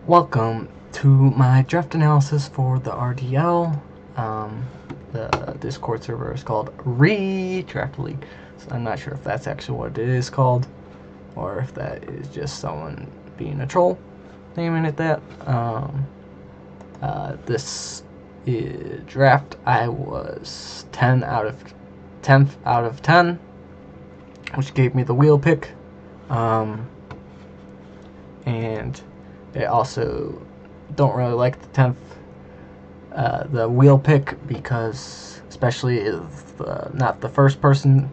Welcome to my draft analysis for the RDL. The Discord server is called Reeee Draft League. So I'm not sure if that's actually what it is called, or if that is just someone being a troll, naming it that. This is draft. I was 10th out of 10, which gave me the wheel pick. And I also don't really like the wheel pick, because especially if not the first person,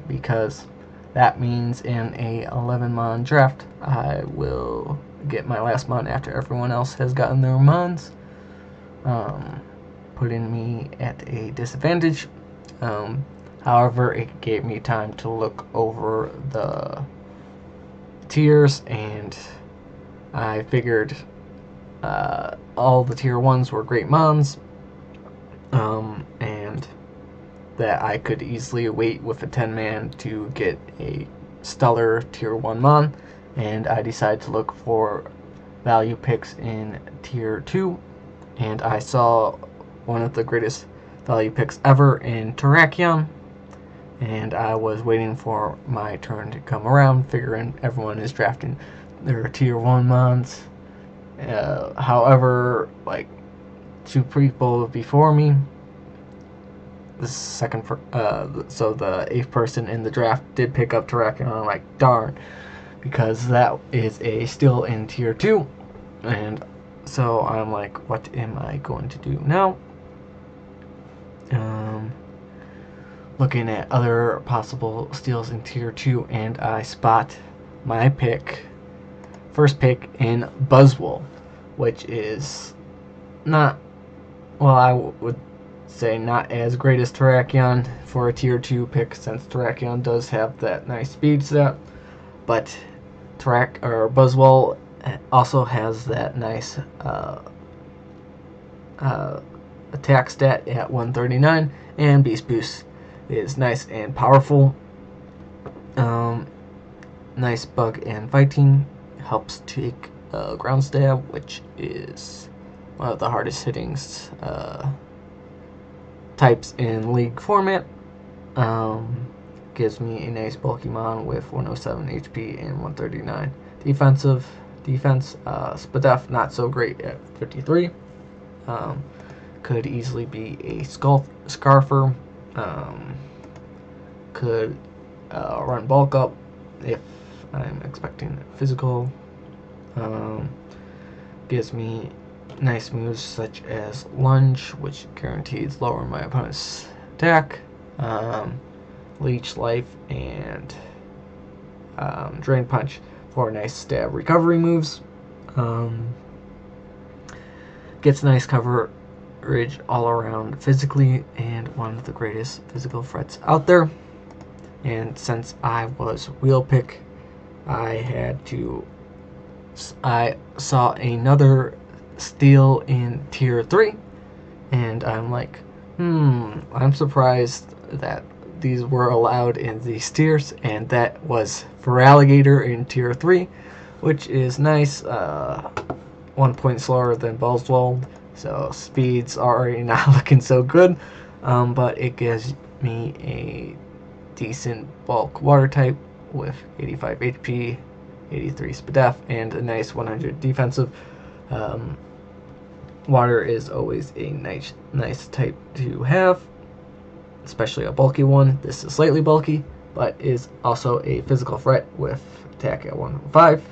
because that means in a 11 mon draft I will get my last mon after everyone else has gotten their mons, putting me at a disadvantage. However, it gave me time to look over the tiers, and I figured all the tier 1s were great mons, and that I could easily wait with a 10-man to get a stellar tier 1 mon, and I decided to look for value picks in tier 2, and I saw one of the greatest value picks ever in Terrakion, and I was waiting for my turn to come around, figuring everyone is drafting their tier 1 mons. However, like, two people before me, the second, so the 8th person in the draft did pick up Terrakion. I'm like, darn, because that is still in tier 2, and so I'm like, what am I going to do now? Looking at other possible steals in tier 2, and I spot my first pick in Buzzwole, which is not, well, I would say not as great as Terrakion for a tier 2 pick, since Terrakion does have that nice speed stat, but Buzzwole also has that nice attack stat at 139, and Beast Boost is nice and powerful. Nice bug and fighting, helps take ground stab, which is one of the hardest hitting types in League format. Gives me a nice bulky mon with 107 HP and 139 defense. Spadef not so great at 53. Could easily be a Scarfer. Could run bulk up if I'm expecting physical. Gives me nice moves such as lunge, which guarantees lowering my opponent's attack, leech life, and drain punch for nice stab recovery moves. Gets nice coverage all around physically, and one of the greatest physical threats out there. And since I was wheel pick, I saw another steal in tier 3, and I'm like, I'm surprised that these were allowed in these tiers, and that was Feraligatr in tier 3, which is nice. 1 point slower than Buzzwole, so speed's already not looking so good, but it gives me a decent bulk water type with 85 HP, 83 Spadef, and a nice 100 defensive. Water is always a nice type to have, especially a bulky one. This is slightly bulky, but is also a physical threat with attack at 105,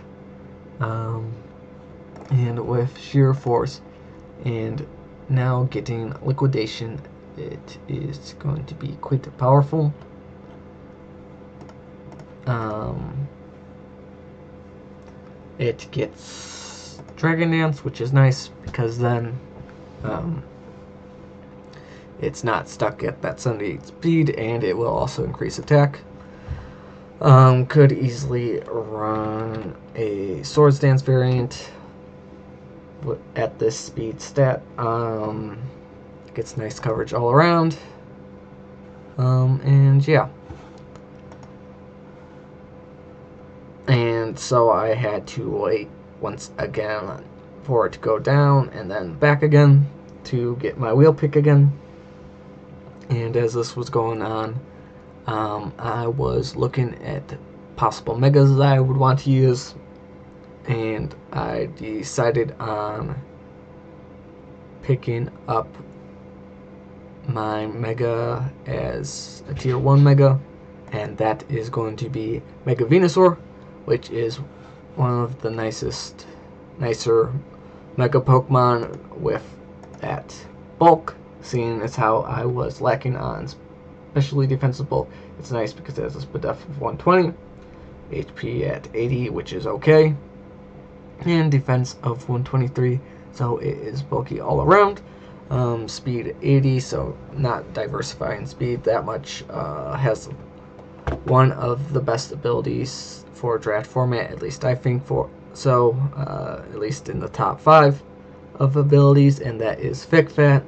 and with sheer force. And now getting liquidation, it is going to be quite powerful. It gets Dragon Dance, which is nice, because then it's not stuck at that 78 speed, and it will also increase attack. Could easily run a Swords Dance variant at this speed stat. Gets nice coverage all around. And yeah. And so I had to wait once again for it to go down and then back again to get my wheel pick again. And as this was going on, I was looking at possible megas that I would want to use, and I decided on picking up my mega as a tier 1 mega, and that is going to be Mega Venusaur, which is one of the nicer mega Pokemon with that bulk, seeing as how I was lacking on especially defensive bulk. It's nice because it has a speed def of 120, HP at 80, which is okay, and defense of 123, so it is bulky all around. Speed 80, so not diversifying speed that much. Has one of the best abilities for draft format, at least I think so, at least in the top 5 of abilities, and that is Thick Fat,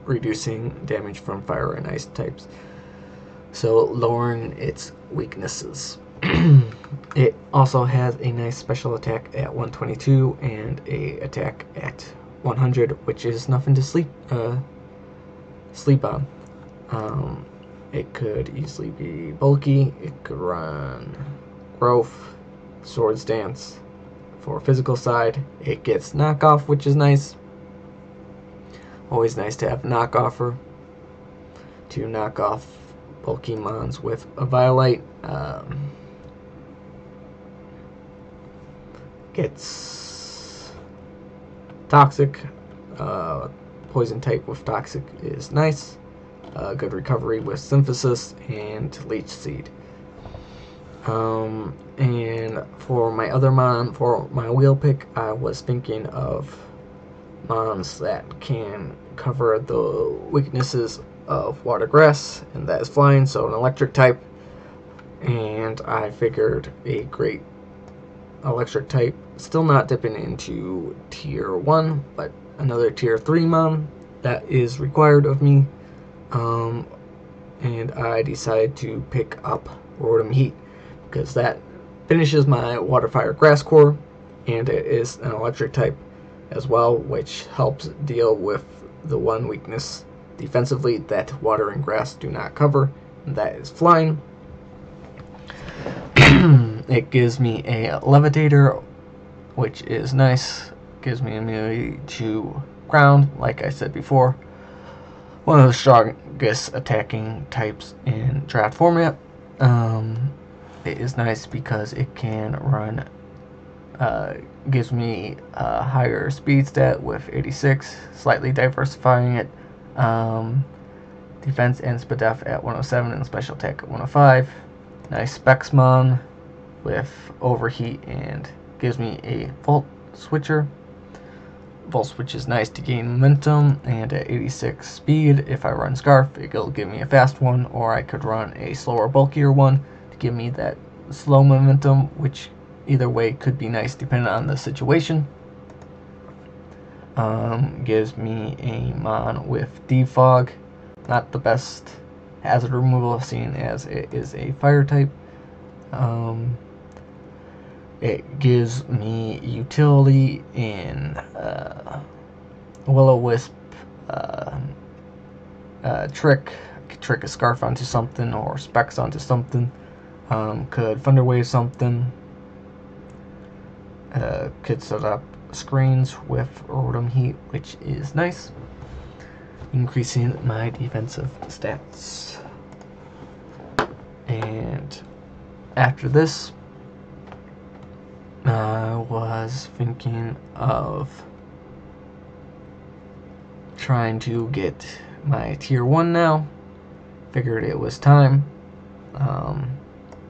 reducing damage from fire and ice types, so lowering its weaknesses. It also has a nice special attack at 122 and a attack at 100, which is nothing to sleep on. It could easily be bulky. It could run growth, swords dance for physical side. It gets knockoff, which is nice. Always nice to have knockoffer to knock off bulky mons with a Violite. Gets toxic. Poison type with toxic is nice. Good recovery with synthesis and leech seed. And for my other mon, for my wheel pick, I was thinking of mons that can cover the weaknesses of water grass, and that is flying, so an electric type. And I figured a great electric type, still not dipping into tier 1, but another tier 3 mon that is required of me. And I decided to pick up Rotom Heat because that finishes my water fire grass core, and it is an electric type as well, which helps deal with the one weakness defensively that water and grass do not cover, and that is flying. It gives me a levitator, which is nice. Gives me immunity to ground, like I said before. One of the strongest attacking types in draft format. It is nice because it can run, gives me a higher speed stat with 86, slightly diversifying it. Defense and speed def at 107 and special attack at 105. Nice Spexmon with overheat and gives me a Volt Switcher. Volt Switch is nice to gain momentum, and at 86 speed, if I run Scarf, it'll give me a fast one, or I could run a slower, bulkier one to give me that slow momentum, which either way could be nice depending on the situation. Gives me a mon with Defog, not the best hazard removal, seeing as it is a fire type. It gives me utility in Will-O-Wisp, trick a Scarf onto something or Specs onto something. Could Thunder Wave something. Could set up screens with Rotom Heat, which is nice, increasing my defensive stats. And after this, I was thinking of trying to get my tier 1 now. Figured it was time.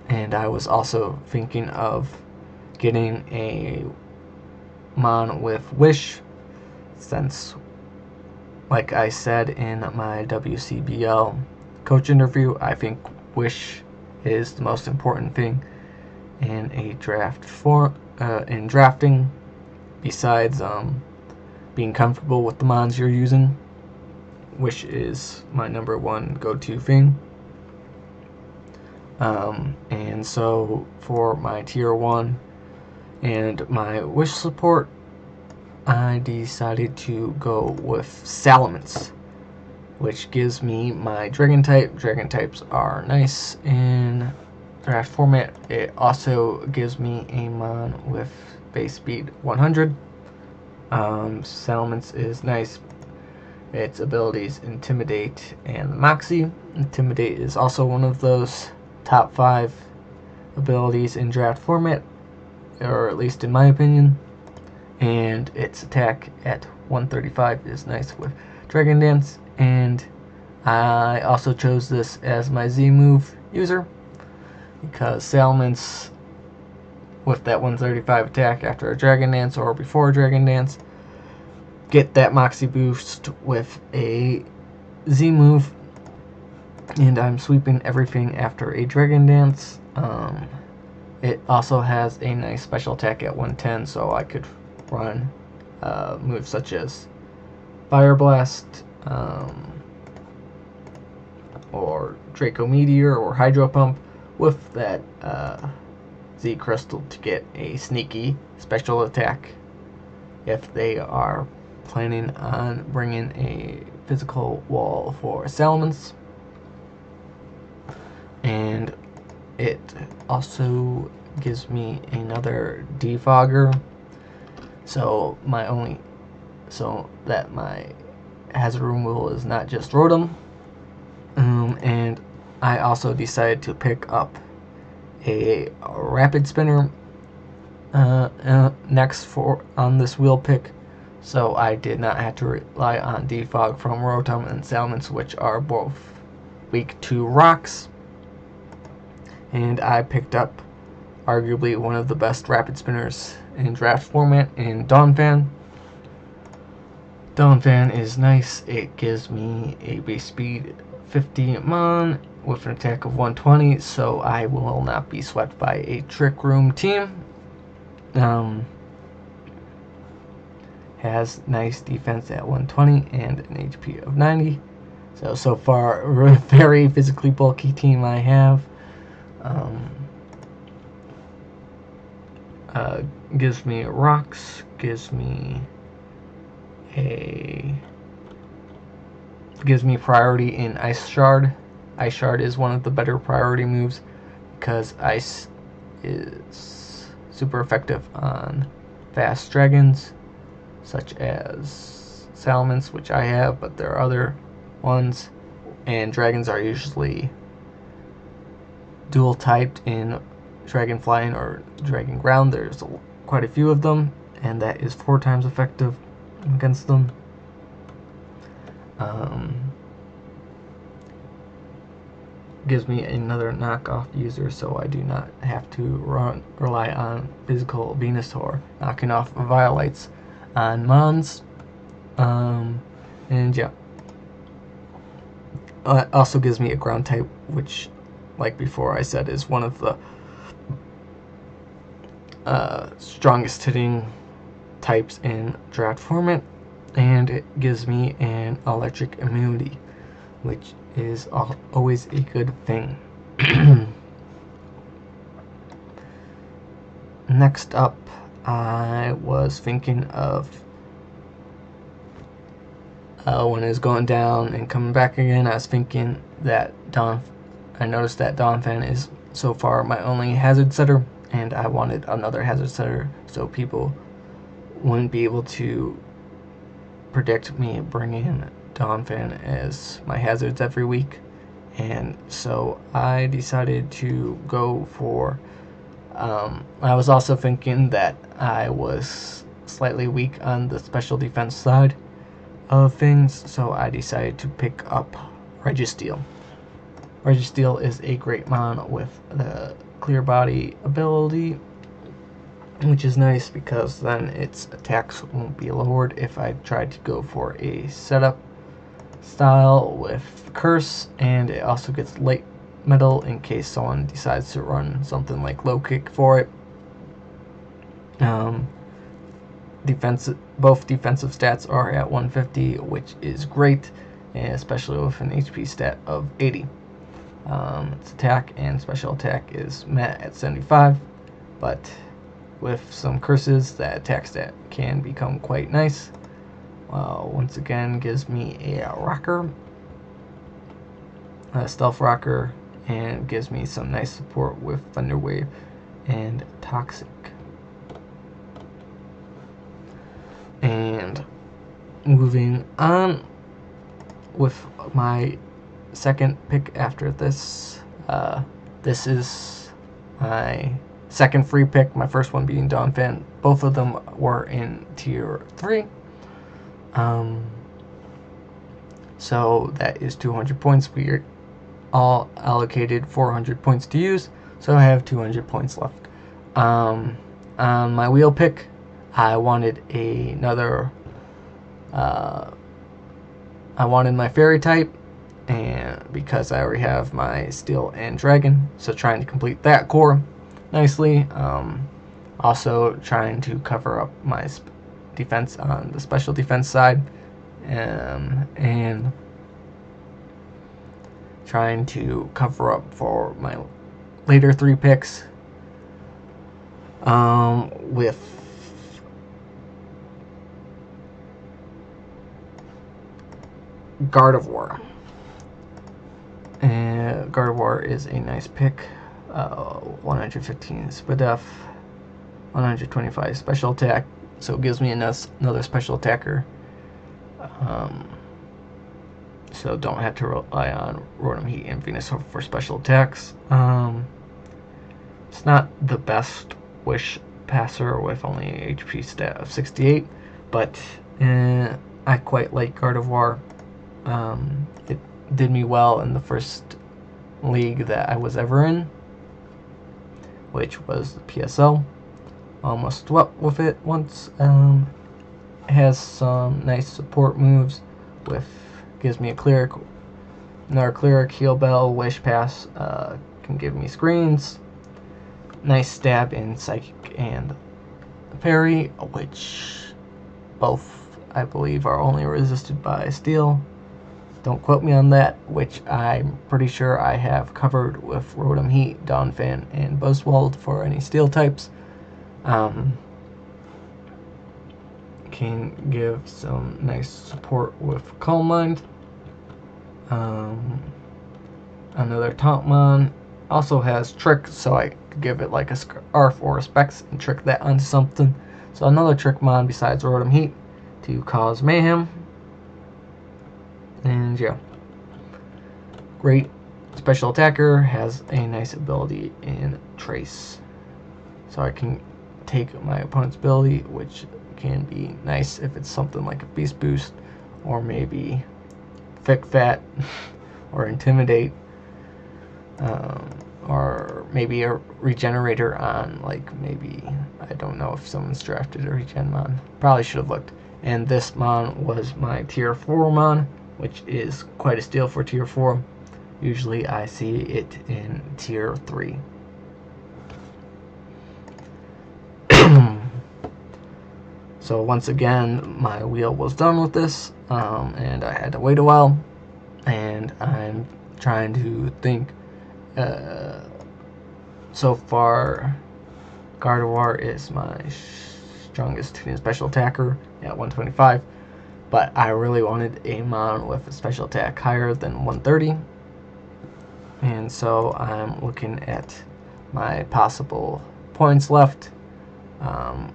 And I was also thinking of getting a mon with Wish, since, like I said in my WCBL coach interview, I think Wish is the most important thing in a draft in drafting, besides being comfortable with the mons you're using. Wish is my #1 go-to thing. And so for my tier 1 and my wish support, I decided to go with Salamence, which gives me my Dragon type. Dragon types are nice in draft format. It also gives me a mon with base speed 100. Salamence is nice. Its abilities Intimidate and Moxie. Intimidate is also one of those top 5 abilities in draft format, or at least in my opinion. And its attack at 135 is nice with Dragon Dance. And I also chose this as my Z move user because Salamence, with that 135 attack after a Dragon Dance or before a Dragon Dance, get that Moxie boost with a Z move, and I'm sweeping everything after a Dragon Dance. It also has a nice special attack at 110, so I could run moves such as Fire Blast, or Draco Meteor, or Hydro Pump with that Z Crystal to get a sneaky special attack if they are planning on bringing a physical wall for Salamence. And it also gives me another defogger, so that my hazard removal is not just Rotom. And I also decided to pick up a Rapid Spinner next on this wheel pick, so I did not have to rely on defog from Rotom and Salamence, which are both weak to rocks. And I picked up arguably one of the best Rapid Spinners in draft format in Donphan. Donphan is nice. It gives me a base speed 50 mon with an attack of 120, so I will not be swept by a Trick Room team. Has nice defense at 120 and an HP of 90. So far, a very physically bulky team I have. Gives me rocks, gives me priority in Ice Shard. Ice Shard is one of the better priority moves because Ice is super effective on fast dragons such as Salamence, which I have, but there are other ones, and dragons are usually dual typed in Dragon Flying or Dragon Ground. There's quite a few of them, and that is 4 times effective against them. Gives me another knockoff user, so I do not have to rely on physical Venusaur knocking off Violites on Mons. And yeah, also gives me a ground type, which, like before I said, is one of the strongest hitting types in draft format, and it gives me an electric immunity, which is always a good thing. Next up, I was thinking of when it was going down and coming back again, I was thinking that I noticed that Donphan is so far my only hazard setter, and I wanted another hazard setter so people wouldn't be able to predict me bringing Donphan as my hazards every week. And so I decided to go for I was also thinking that I was slightly weak on the special defense side of things, so I decided to pick up Registeel. Registeel is a great mon with the Clear Body ability, which is nice because then its attacks won't be lowered if I tried to go for a setup style with Curse, and it also gets Light Metal in case someone decides to run something like Low Kick for it. Both defensive stats are at 150, which is great, and especially with an HP stat of 80. Its attack and special attack is met at 75, but with some curses, that attack stat can become quite nice. Once again, gives me a rocker, a stealth rocker, and gives me some nice support with Thunder Wave and Toxic. And moving on with my second pick after this. This is my second free pick, my first one being Donphan. Both of them were in tier 3. So that is 200 points. We are all allocated 400 points to use, so I have 200 points left. On my wheel pick, I wanted another. I wanted my fairy type, and because I already have my steel and dragon, so trying to complete that core nicely. Also trying to cover up my defense on the special defense side, and trying to cover up for my later 3 picks with Gardevoir. And Gardevoir is a nice pick. 115 Spadef, 125 special attack, so it gives me another special attacker. So don't have to rely on Rotom Heat and Venusaur for special attacks. It's not the best Wish Passer with only an HP stat of 68, but I quite like Gardevoir. It did me well in the first league that I was ever in, which was the PSL. Almost swept with it once. It has some nice support moves with, gives me a cleric, another cleric, heal bell, wish pass, can give me screens, nice stab in psychic and parry, which both I believe are only resisted by steel. Don't quote me on that, which I'm pretty sure I have covered with Rotom Heat, Donphan, and Buzzwole for any steel types. Can give some nice support with Calm Mind. Another Tauntmon also has Trick, so I could give it like a Scarf or a Specs and trick that onto something. So another Trickmon besides Rotom Heat to cause mayhem. And yeah, great special attacker, has a nice ability in Trace, so I can take my opponent's ability, which can be nice if it's something like a Beast Boost, or maybe Thick Fat, or Intimidate, or maybe a Regenerator on, like, maybe, I don't know if someone's drafted a Regenmon, probably should have looked. And this Mon was my tier 4 Mon, which is quite a steal for tier 4. Usually I see it in tier 3. So once again, my wheel was done with this, and I had to wait a while, and I'm trying to think. So far, Gardevoir is my strongest special attacker at 125, but I really wanted a Mon with a special attack higher than 130, and so I'm looking at my possible points left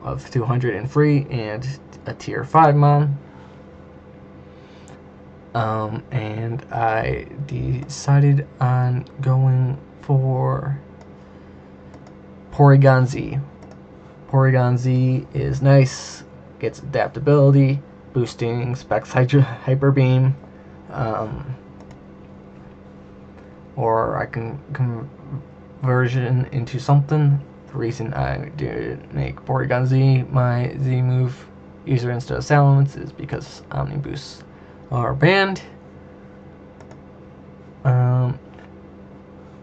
of 200 and free and a tier 5 Mon. And I decided on going for Porygon Z. Porygon Z is nice, gets adaptability, boosting Specs Hyper Beam, or I can conversion into something. The reason I did make Porygon Z my Z move user instead of Salamence is because Omni Boosts are banned.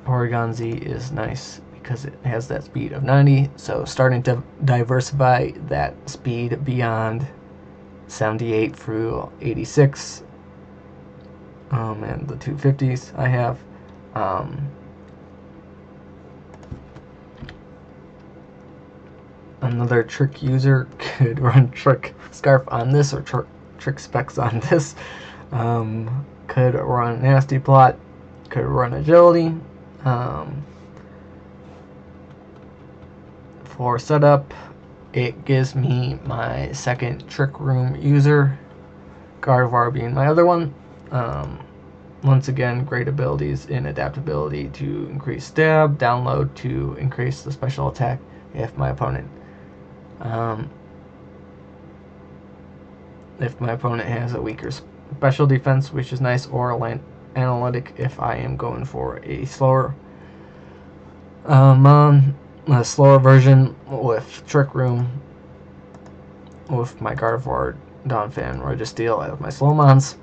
Porygon Z is nice because it has that speed of 90, so starting to diversify that speed beyond 78 through 86, and the 250s I have Another trick user could run trick scarf on this, or trick specs on this. Could run nasty plot, could run agility. For setup, it gives me my second trick room user, Gardevoir being my other one. Once again, great abilities in adaptability to increase stab, download to increase the special attack if my opponent has a weaker special defense, which is nice, or land analytic if I am going for a slower a slower version with Trick Room with my Gardevoir, Donphan, Registeel as my slow mons.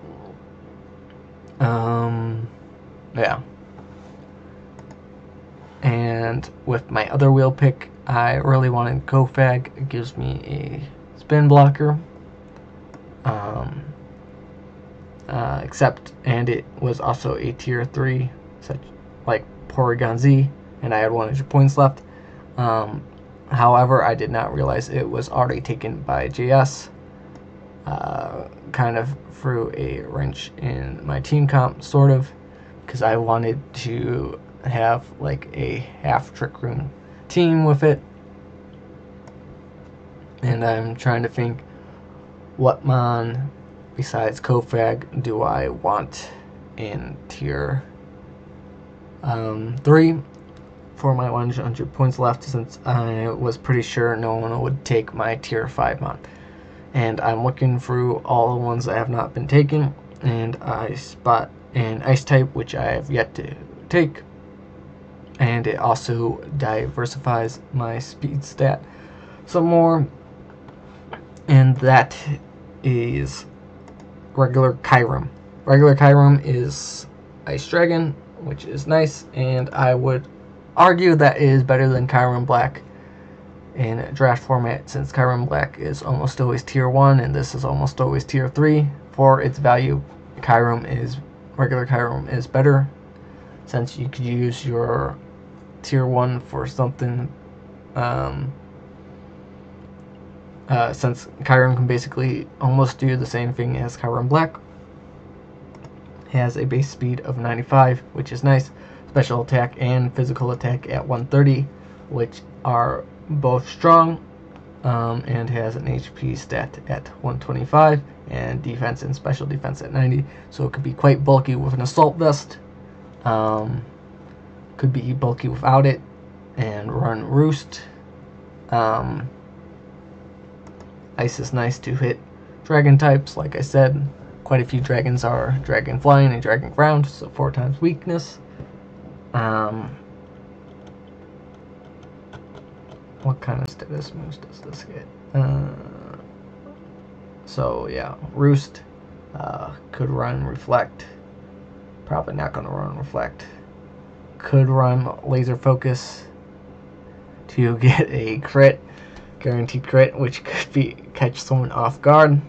Yeah. And with my other wheel pick, I really wanted Kofag. It gives me a spin blocker. And it was also a tier 3, such like Porygon Z, and I had 100 points left. However, I did not realize it was already taken by JS. Kind of threw a wrench in my team comp, sort of, because I wanted to have like a half Trick Room team with it. And I'm trying to think, what mon besides Kofag do I want in tier 3 for my 100 points left, since I was pretty sure no one would take my tier 5 mon. And I'm looking through all the ones that have not been taken, and I spot an ice type, which I have yet to take, and it also diversifies my speed stat some more, and that is regular Kyurem. Regular Kyurem is Ice Dragon, which is nice, and I would argue that it is better than Kyurem Black in draft format, since Kyurem Black is almost always tier 1 and this is almost always tier 3. For its value, regular Kyurem is better, since you could use your tier 1 for something. Since Kyurem can basically almost do the same thing as Kyurem Black. Has a base speed of 95, which is nice. Special attack and physical attack at 130, which are both strong, and has an HP stat at 125, and defense and special defense at 90, so it could be quite bulky with an assault vest. Could be bulky without it, and run Roost. Ice is nice to hit dragon types, like I said. Quite a few dragons are dragon flying and dragon ground, so 4 times weakness. What kind of status moves does this get? So yeah, Roost could run Reflect. Probably not going to run Reflect. Could run Laser Focus to get a crit, guaranteed crit, which could be catch someone off guard.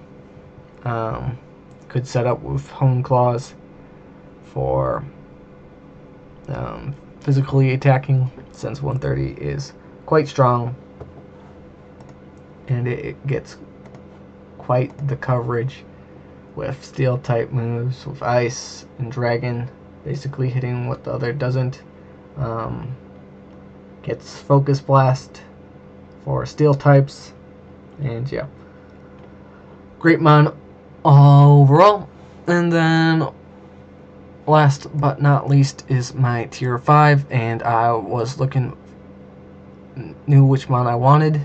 Could set up with Hone Claws for physically attacking, since 130 is quite strong, and it gets quite the coverage with steel type moves, with ice and dragon basically hitting what the other doesn't. Gets focus blast for steel types, and yeah, great mon overall. And then last but not least is my tier 5, and I was knew which mon I wanted.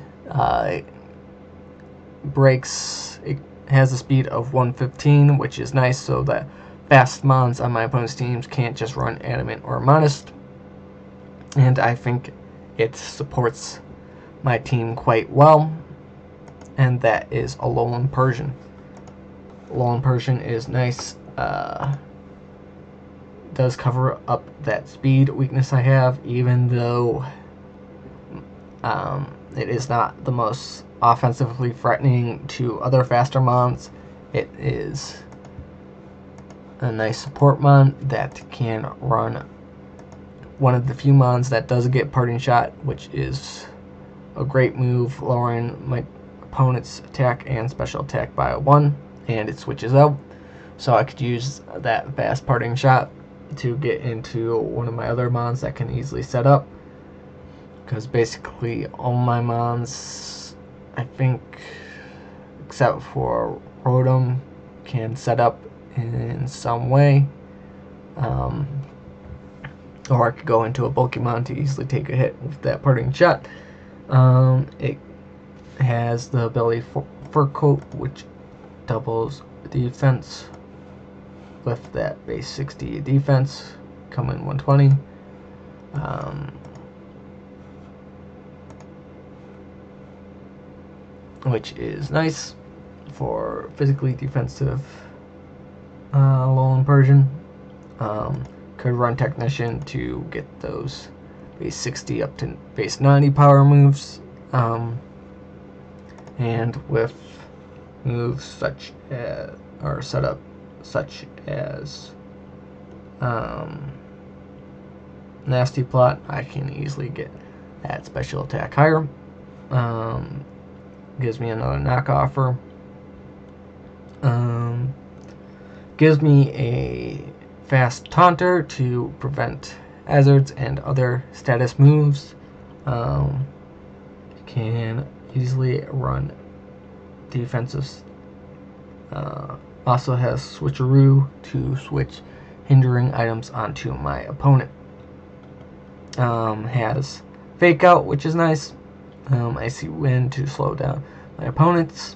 It has a speed of 115, which is nice, so that fast mons on my opponent's teams can't just run Adamant or Modest. And I think it supports my team quite well, and that is Alolan Persian. Alolan Persian is nice. Does cover up that speed weakness I have, even though it is not the most offensively threatening to other faster mons. It is a nice support mon that can run one of the few mons that does get parting shot, which is a great move, lowering my opponent's attack and special attack by 1, and it switches out. So I could use that fast parting shot to get into one of my other mons that can easily set up. Because basically all my mons, I think, except for Rotom, can set up in some way. Or I could go into a bulky mon to easily take a hit with that parting shot. It has the ability for Fur Coat, which doubles defense with that base 60 defense, coming 120. Which is nice for physically defensive Alolan Persian. Could run Technician to get those base 60 up to base 90 power moves. And with moves such as, or setup such as Nasty Plot, I can easily get that special attack higher. Gives me another knockoffer. Gives me a fast taunter to prevent hazards and other status moves. Can easily run defensive. Also has switcheroo to switch hindering items onto my opponent. Has fake out, which is nice. Icy Wind to slow down my opponents.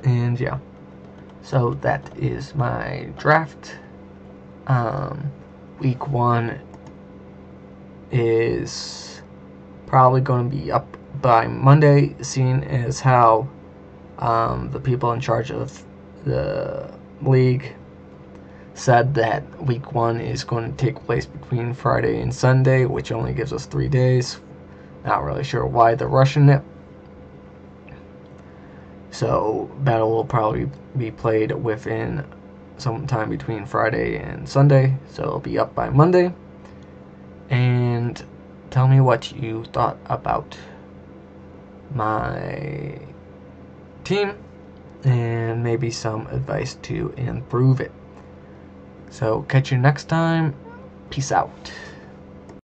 And yeah, so that is my draft. Week 1 is probably going to be up by Monday, seeing as how the people in charge of the league said that week 1 is going to take place between Friday and Sunday, which only gives us 3 days. Not really sure why they're rushing it. So battle will probably be played within some time between Friday and Sunday, so it'll be up by Monday. And tell me what you thought about my team and maybe some advice to improve it. So catch you next time. Peace out.